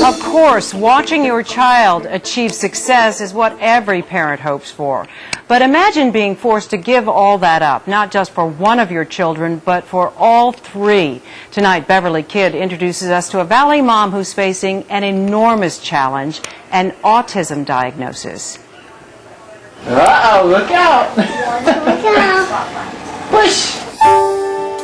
Of course, watching your child achieve success is what every parent hopes for. But imagine being forced to give all that up, not just for one of your children, but for all three. Tonight, Beverly Kidd introduces us to a Valley mom who's facing an enormous challenge, an autism diagnosis. Uh-oh, look out! Look out! Push!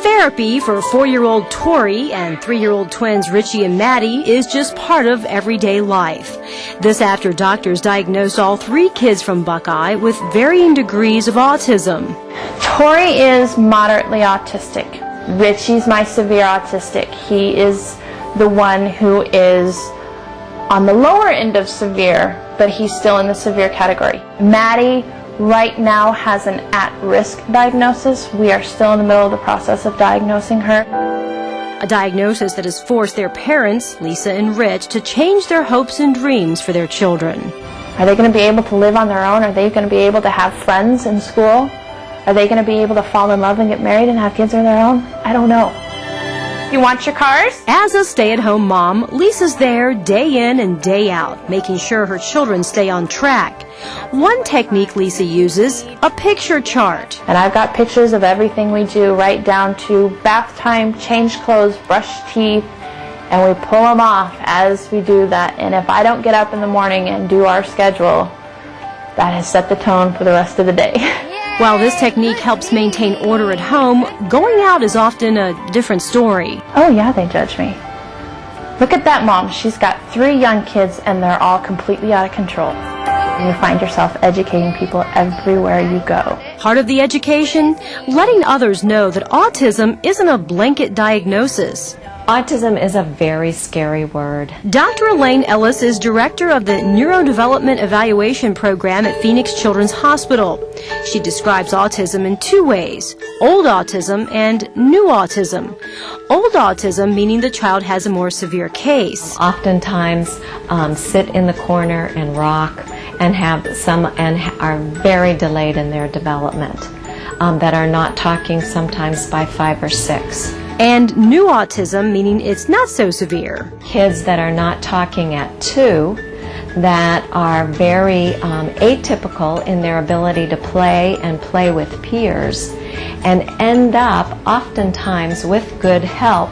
Therapy for 4-year-old Tori and 3-year-old twins Richie and Maddie is just part of everyday life. This after doctors diagnosed all 3 kids from Buckeye with varying degrees of autism. Tori is moderately autistic. Richie's my severe autistic. He is the one who is on the lower end of severe, but he's still in the severe category. Maddie right now has an at-risk diagnosis. We are still in the middle of the process of diagnosing her. A diagnosis that has forced their parents, Lisa and Rich, to change their hopes and dreams for their children. Are they going to be able to live on their own? Are they going to be able to have friends in school? Are they going to be able to fall in love and get married and have kids of their own? I don't know. You want your cars? As a stay-at-home mom, Lisa's there day in and day out, making sure her children stay on track. One technique Lisa uses, a picture chart. And I've got pictures of everything we do, right down to bath time, change clothes, brush teeth, and we pull them off as we do that. And if I don't get up in the morning and do our schedule, that has set the tone for the rest of the day. While this technique helps maintain order at home, going out is often a different story. Oh yeah, they judge me. Look at that mom. She's got 3 young kids and they're all completely out of control. You find yourself educating people everywhere you go. Part of the education, letting others know that autism isn't a blanket diagnosis. Autism is a very scary word. Dr. Elaine Ellis is director of the Neurodevelopment Evaluation Program at Phoenix Children's Hospital. She describes autism in 2 ways, old autism and new autism. Old autism meaning the child has a more severe case. Oftentimes sit in the corner and rock and are very delayed in their development, that are not talking sometimes by 5 or 6. And new autism, meaning it's not so severe. Kids that are not talking at 2, that are very atypical in their ability to play and play with peers, and end up oftentimes with good help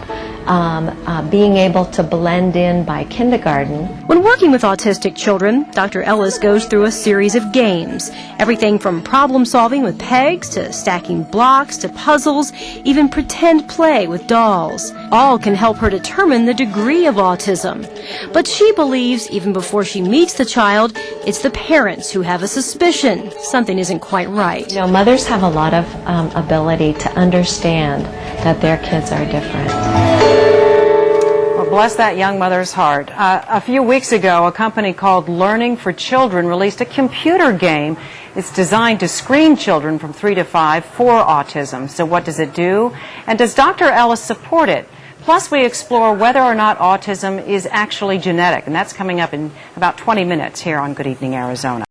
being able to blend in by kindergarten. When working with autistic children, Dr. Ellis goes through a series of games. Everything from problem solving with pegs to stacking blocks to puzzles, even pretend play with dolls. All can help her determine the degree of autism. But she believes even before she meets the child, it's the parents who have a suspicion something isn't quite right. You know, mothers have a lot of ability to understand that their kids are different. Well, bless that young mother's heart. A few weeks ago, a company called Learning for Children released a computer game. It's designed to screen children from 3 to 5 for autism. So what does it do? And does Dr. Ellis support it? Plus, we explore whether or not autism is actually genetic. And that's coming up in about 20 minutes here on Good Evening Arizona.